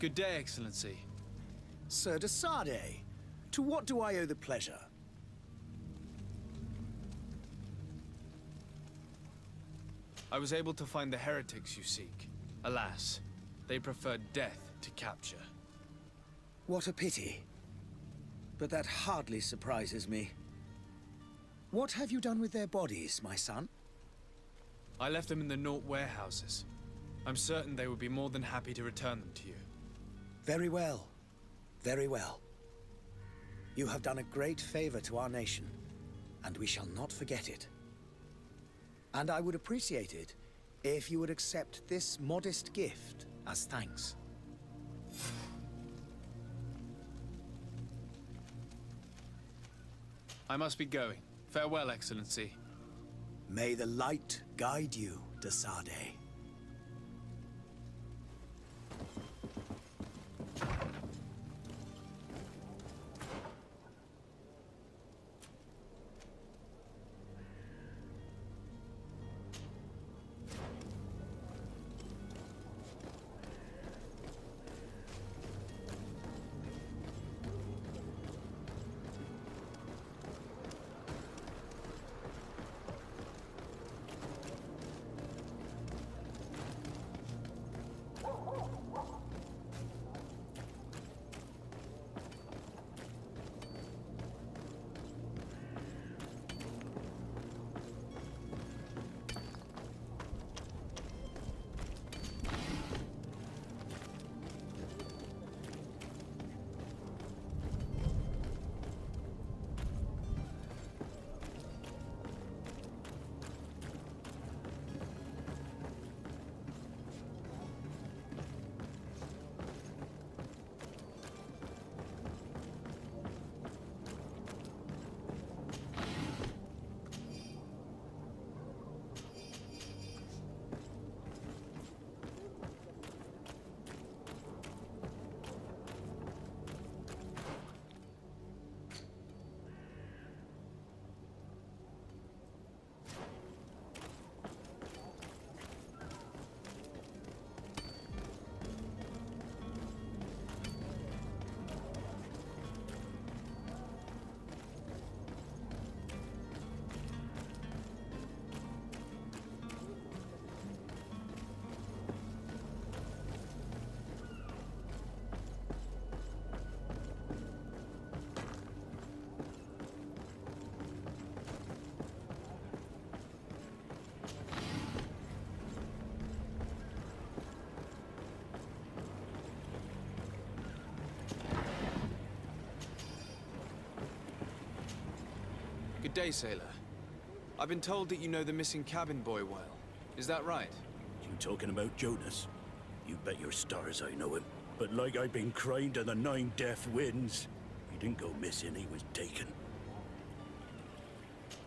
Good day, Excellency. Sir Dissociative, to what do I owe the pleasure? I was able to find the heretics you seek. Alas, they preferred death to capture. What a pity. But that hardly surprises me. What have you done with their bodies, my son? I left them in the Nort warehouses. I'm certain they would be more than happy to return them to you. Very well. Very well. You have done a great favor to our nation, and we shall not forget it. And I would appreciate it if you would accept this modest gift as thanks. I must be going. Farewell, Excellency. May the light guide you, Dissociative. Good day, sailor. I've been told that you know the missing cabin boy well. Is that right? You talking about Jonas? You bet your stars I know him. But like I've been crying to the 9 deaf winds, he didn't go missing, he was taken.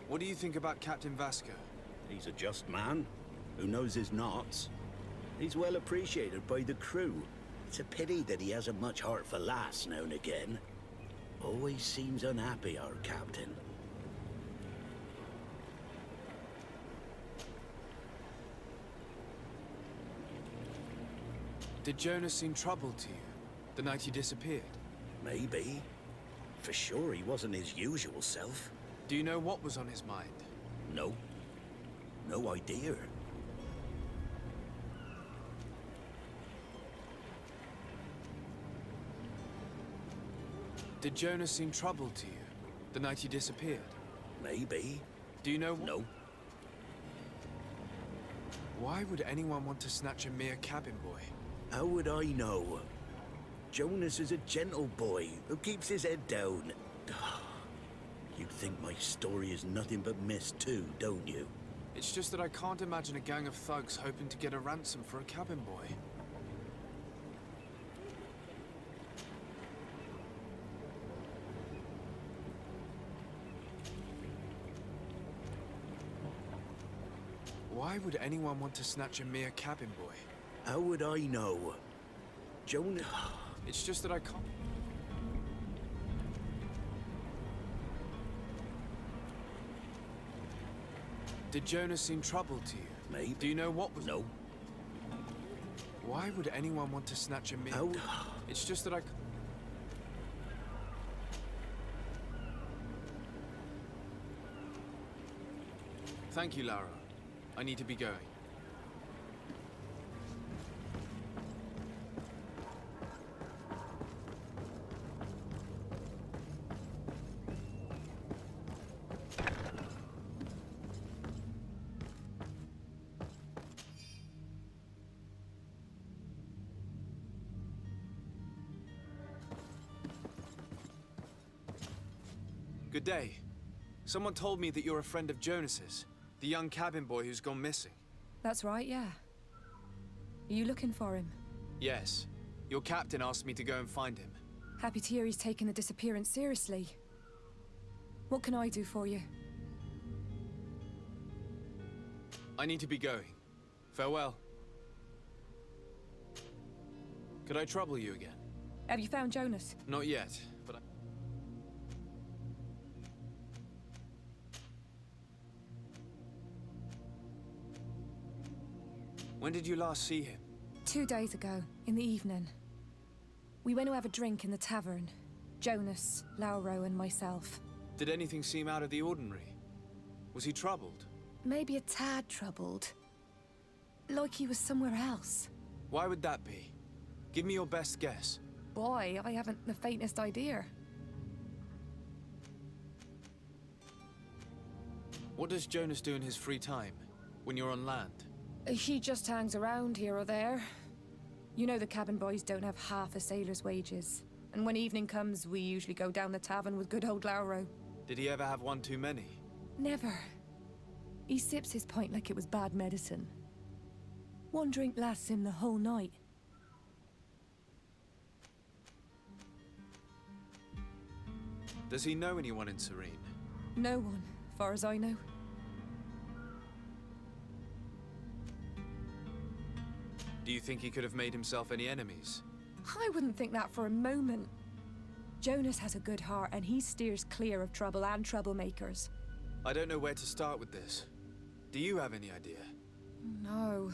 What do you think about Captain Vasco? He's a just man, who knows his knots. He's well appreciated by the crew. It's a pity that he hasn't much heart for lass now and again. Always seems unhappy, our captain. Did Jonas seem troubled to you, the night he disappeared? Maybe. For sure he wasn't his usual self. Do you know what was on his mind? No. No idea. Did Jonas seem troubled to you, the night he disappeared? Maybe. Do you know No. Why would anyone want to snatch a mere cabin boy? How would I know? Jonas is a gentle boy who keeps his head down. You think my story is nothing but mist too, don't you? It's just that I can't imagine a gang of thugs hoping to get a ransom for a cabin boy. Why would anyone want to snatch a mere cabin boy? How would I know? Jonas... It's just that I can't... Did Jonas seem troubled to you? Maybe. Do you know what was... No. Why would anyone want to snatch a meal? Oh. It's just that Thank you, Lara. I need to be going. Good day. Someone told me that you're a friend of Jonas's, the young cabin boy who's gone missing. That's right, yeah. Are you looking for him? Yes. Your captain asked me to go and find him. Happy to hear he's taking the disappearance seriously. What can I do for you? I need to be going. Farewell. Could I trouble you again? Have you found Jonas? Not yet, but When did you last see him? 2 days ago, in the evening. We went to have a drink in the tavern. Jonas, Lauro, and myself. Did anything seem out of the ordinary? Was he troubled? Maybe a tad troubled. Like he was somewhere else. Why would that be? Give me your best guess. Boy, I haven't the faintest idea. What does Jonas do in his free time, when you're on land? He just hangs around here or there. You know the cabin boys don't have half a sailor's wages. And when evening comes, we usually go down the tavern with good old Lauro. Did he ever have one too many? Never. He sips his pint like it was bad medicine. One drink lasts him the whole night. Does he know anyone in Serene? No one, far as I know. Do you think he could have made himself any enemies? I wouldn't think that for a moment. Jonas has a good heart and he steers clear of trouble and troublemakers. I don't know where to start with this. Do you have any idea? No.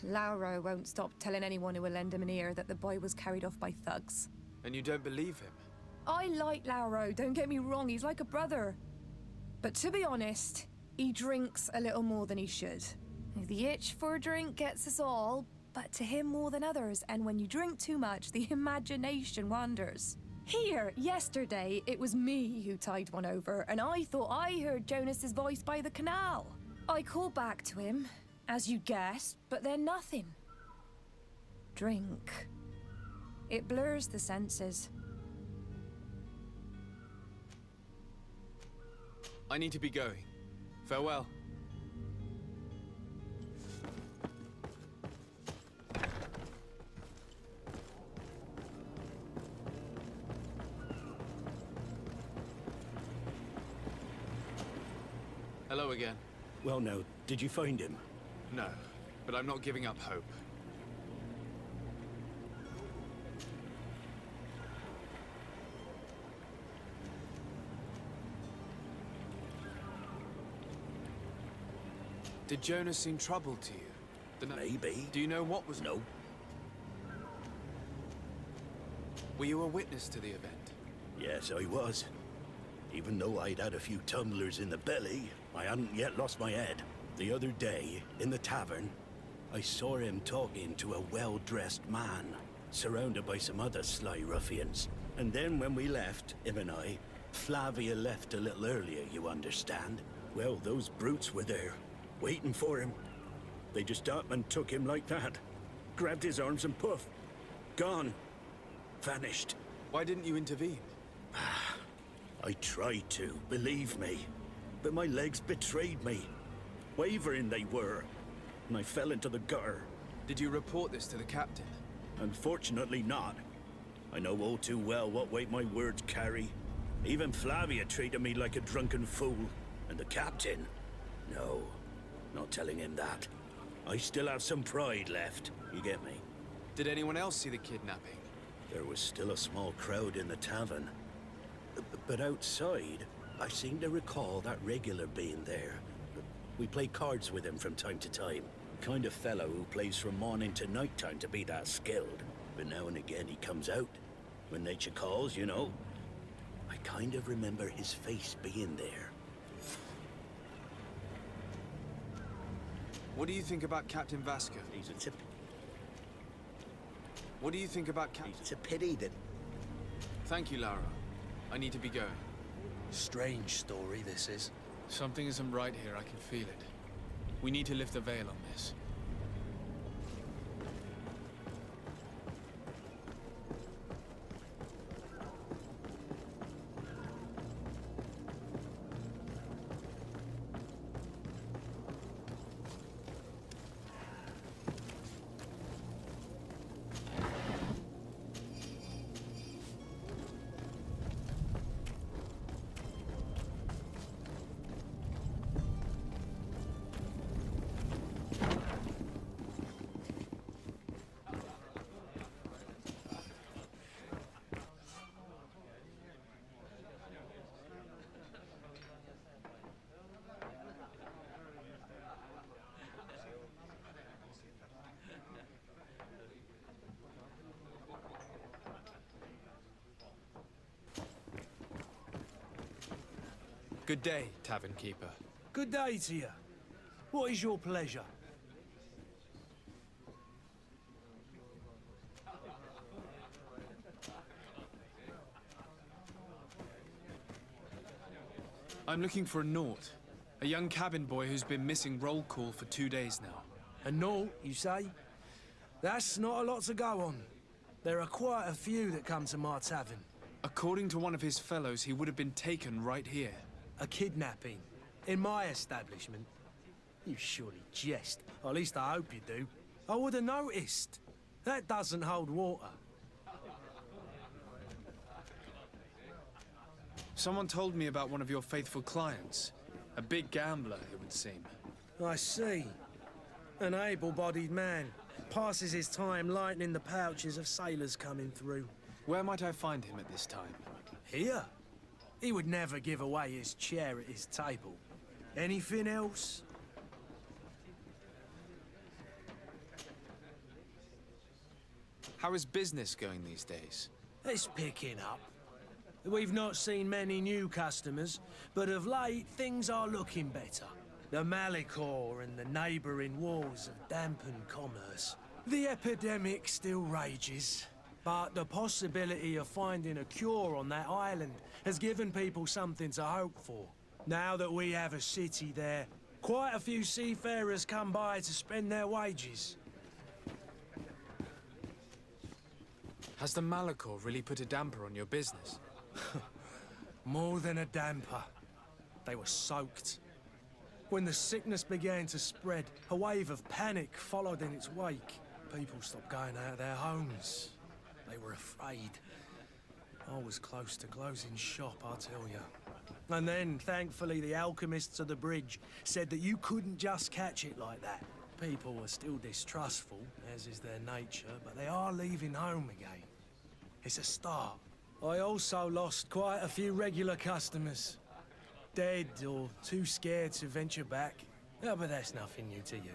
Lauro won't stop telling anyone who will lend him an ear that the boy was carried off by thugs. And you don't believe him? I like Lauro, don't get me wrong, he's like a brother. But to be honest, he drinks a little more than he should. The itch for a drink gets us all, but to him more than others, and when you drink too much, the imagination wanders. Here, yesterday, it was me who tied one over, and I thought I heard Jonas's voice by the canal. I called back to him, as you guessed, but then nothing. Drink. It blurs the senses. I need to be going. Farewell. Hello again. Well, now, did you find him? No, but I'm not giving up hope. Did Jonas seem troubled to you? Maybe. Do you know what was... No. Were you a witness to the event? Yes, I was. Even though I'd had a few tumblers in the belly, I hadn't yet lost my head. The other day, in the tavern, I saw him talking to a well-dressed man, surrounded by some other sly ruffians. And then when we left, him and I, Flavia left a little earlier, you understand. Well, those brutes were there, waiting for him. They just up and took him like that. Grabbed his arms and poof. Gone. Vanished. Why didn't you intervene? I tried to, believe me. But my legs betrayed me. Wavering they were. And I fell into the gutter. Did you report this to the captain? Unfortunately not. I know all too well what weight my words carry. Even Flavia treated me like a drunken fool. And the captain? No, not telling him that. I still have some pride left, you get me? Did anyone else see the kidnapping? There was still a small crowd in the tavern. But outside, I seem to recall that regular being there. We play cards with him from time to time. Kind of fellow who plays from morning to night time to be that skilled. But now and again he comes out. When nature calls, you know. I kind of remember his face being there. What do you think about Captain Vasco? What do you think about Captain... It's a pity that... Thank you, Lara. I need to be going. Strange story, this is. Something isn't right here, I can feel it. We need to lift the veil on this. Good day, Tavern Keeper. Good day to you. What is your pleasure? I'm looking for a Naut. A young cabin boy who's been missing roll call for 2 days now. A Naut, you say? That's not a lot to go on. There are quite a few that come to my tavern. According to one of his fellows, he would have been taken right here. A kidnapping? In my establishment? You surely jest. Or at least I hope you do. I would have noticed. That doesn't hold water. Someone told me about one of your faithful clients. A big gambler, it would seem. I see. An able-bodied man. Passes his time lightening the pouches of sailors coming through. Where might I find him at this time? Here? He would never give away his chair at his table. Anything else? How is business going these days? It's picking up. We've not seen many new customers, but of late things are looking better. The Malicor and the neighbouring wars have dampened commerce. The epidemic still rages, but the possibility of finding a cure on that island has given people something to hope for. Now that we have a city there, quite a few seafarers come by to spend their wages. Has the Malicor really put a damper on your business? More than a damper. They were soaked. When the sickness began to spread, a wave of panic followed in its wake. People stopped going out of their homes. They were afraid. I was close to closing shop, I'll tell you. And then, thankfully, the alchemists of the bridge said that you couldn't just catch it like that. People were still distrustful, as is their nature, but they are leaving home again. It's a start. I also lost quite a few regular customers. Dead or too scared to venture back. Oh, but that's nothing new to you.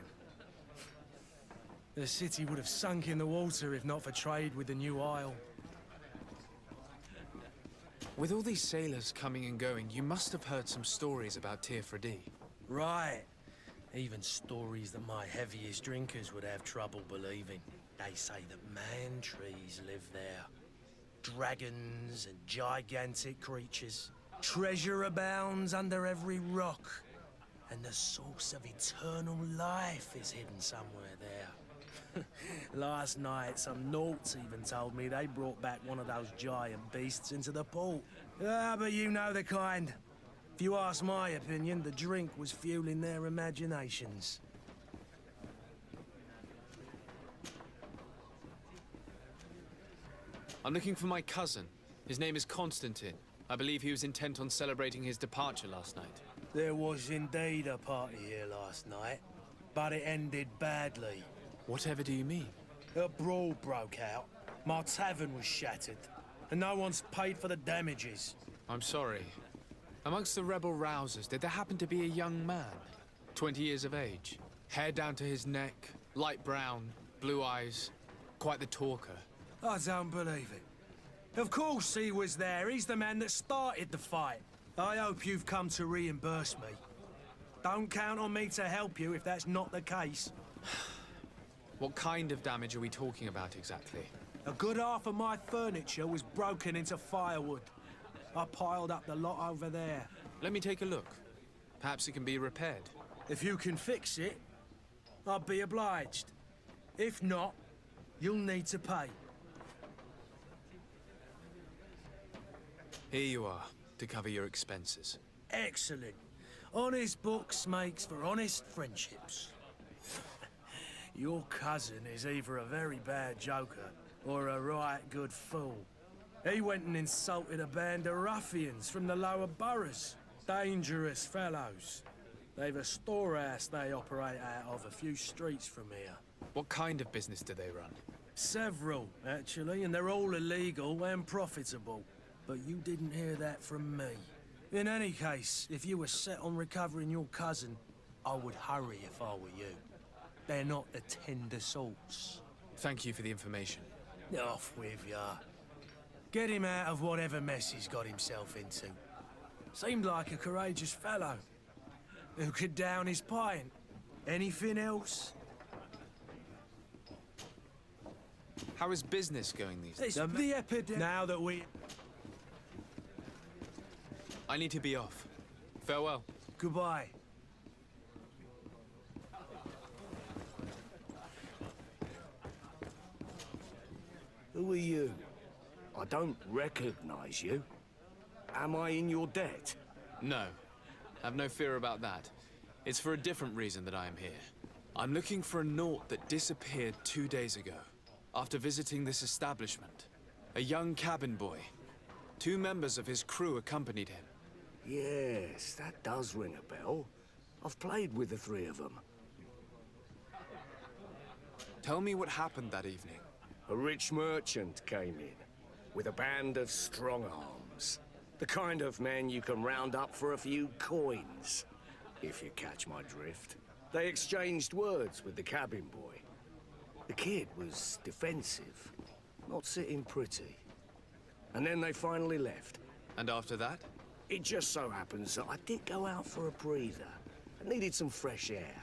The city would have sunk in the water if not for trade with the new isle. With all these sailors coming and going, you must have heard some stories about Tirfredi. Right. Even stories that my heaviest drinkers would have trouble believing. They say that man-trees live there. Dragons and gigantic creatures. Treasure abounds under every rock. And the source of eternal life is hidden somewhere there. Last night, some Nauts even told me they brought back one of those giant beasts into the port. Ah, but you know the kind. If you ask my opinion, the drink was fueling their imaginations. I'm looking for my cousin. His name is Constantine. I believe he was intent on celebrating his departure last night. There was indeed a party here last night, but it ended badly. Whatever do you mean? A brawl broke out. My tavern was shattered, and no one's paid for the damages. I'm sorry. Amongst the rebel rousers, did there happen to be a young man? 20 years of age? Hair down to his neck, light brown, blue eyes. Quite the talker. I don't believe it. Of course he was there. He's the man that started the fight. I hope you've come to reimburse me. Don't count on me to help you if that's not the case. What kind of damage are we talking about exactly? A good half of my furniture was broken into firewood. I piled up the lot over there. Let me take a look. Perhaps it can be repaired. If you can fix it, I'll be obliged. If not, you'll need to pay. Here you are, to cover your expenses. Excellent. Honest books makes for honest friendships. Your cousin is either a very bad joker or a right good fool. He went and insulted a band of ruffians from the lower boroughs. Dangerous fellows. They've a storehouse they operate out of a few streets from here. What kind of business do they run? Several, actually, and they're all illegal and profitable. But you didn't hear that from me. In any case, if you were set on recovering your cousin, I would hurry if I were you. They're not the tender sorts. Thank you for the information. Off with ya. Get him out of whatever mess he's got himself into. Seemed like a courageous fellow. Who could down his pint. Anything else? How is business going these days? It's the epidemic. Now that we... I need to be off. Farewell. Goodbye. Who are you? I don't recognize you. Am I in your debt? No. Have no fear about that. It's for a different reason that I am here. I'm looking for a naught that disappeared 2 days ago, after visiting this establishment. A young cabin boy. 2 members of his crew accompanied him. Yes, that does ring a bell. I've played with the 3 of them. Tell me what happened that evening. A rich merchant came in, with a band of strong arms. The kind of men you can round up for a few coins, if you catch my drift. They exchanged words with the cabin boy. The kid was defensive, not sitting pretty. And then they finally left. And after that? It just so happens that I did go out for a breather. I needed some fresh air.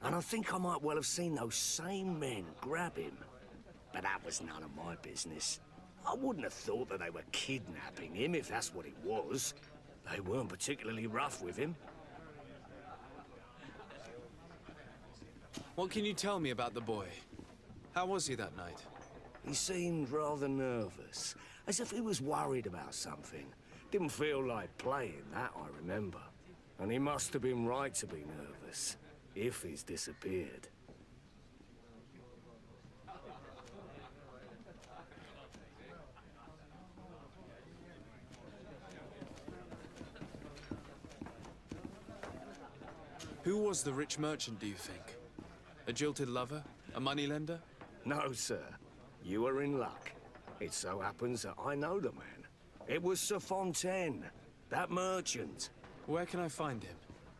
And I think I might well have seen those same men grab him. But that was none of my business. I wouldn't have thought that they were kidnapping him, if that's what it was. They weren't particularly rough with him. What can you tell me about the boy? How was he that night? He seemed rather nervous, as if he was worried about something. Didn't feel like playing, that I remember. And he must have been right to be nervous, if he's disappeared. Who was the rich merchant, do you think? A jilted lover? A moneylender? No, sir. You are in luck. It so happens that I know the man. It was Sir Fontaine, that merchant. Where can I find him?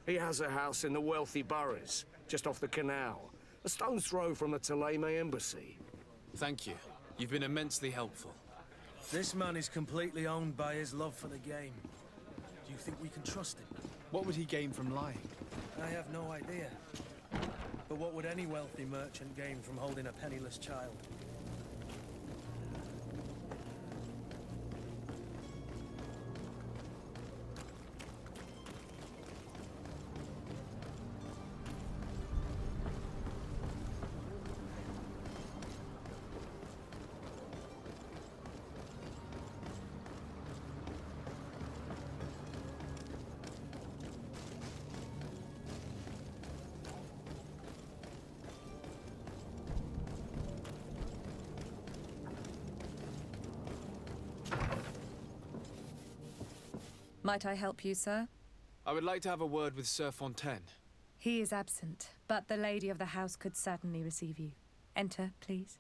He has a house in the wealthy boroughs, just off the canal. A stone's throw from the Thélème embassy. Thank you. You've been immensely helpful. This man is completely owned by his love for the game. Do you think we can trust him? What would he gain from lying? I have no idea. But what would any wealthy merchant gain from holding a penniless child? Might I help you, sir? I would like to have a word with Sir Fontaine. He is absent, but the lady of the house could certainly receive you. Enter, please.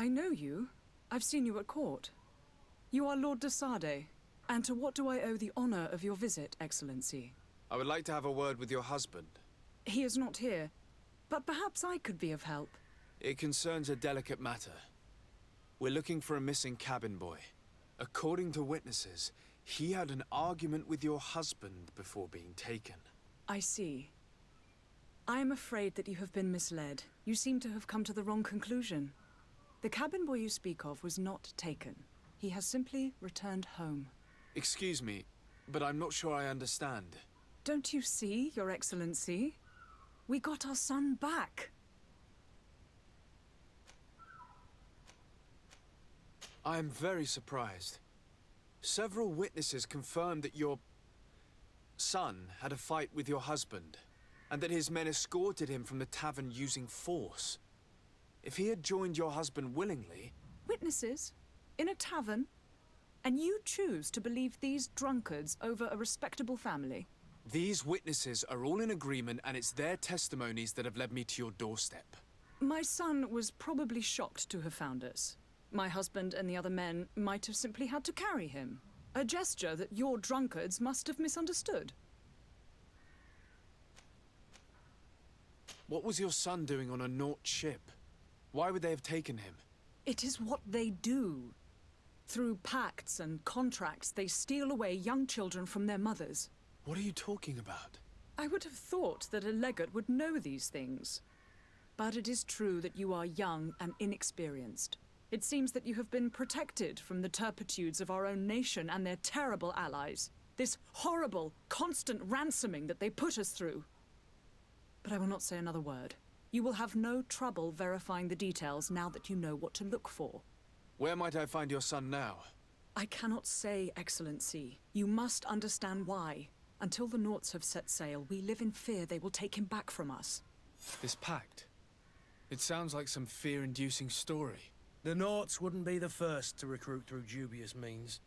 I know you. I've seen you at court. You are Lord de Sade. And to what do I owe the honor of your visit, Excellency? I would like to have a word with your husband. He is not here, but perhaps I could be of help. It concerns a delicate matter. We're looking for a missing cabin boy. According to witnesses, he had an argument with your husband before being taken. I see. I am afraid that you have been misled. You seem to have come to the wrong conclusion. The cabin boy you speak of was not taken. He has simply returned home. Excuse me, but I'm not sure I understand. Don't you see, Your Excellency? We got our son back. I am very surprised. Several witnesses confirmed that your son had a fight with your husband, and that his men escorted him from the tavern using force. If he had joined your husband willingly... Witnesses? In a tavern? And you choose to believe these drunkards over a respectable family? These witnesses are all in agreement, and it's their testimonies that have led me to your doorstep. My son was probably shocked to have found us. My husband and the other men might have simply had to carry him. A gesture that your drunkards must have misunderstood. What was your son doing on a Naut ship? Why would they have taken him? It is what they do. Through pacts and contracts, they steal away young children from their mothers. What are you talking about? I would have thought that a legate would know these things. But it is true that you are young and inexperienced. It seems that you have been protected from the turpitudes of our own nation and their terrible allies. This horrible, constant ransoming that they put us through. But I will not say another word. You will have no trouble verifying the details now that you know what to look for. Where might I find your son now? I cannot say, Excellency. You must understand why. Until the Nauts have set sail, we live in fear they will take him back from us. This pact? It sounds like some fear-inducing story. The Nauts wouldn't be the first to recruit through dubious means.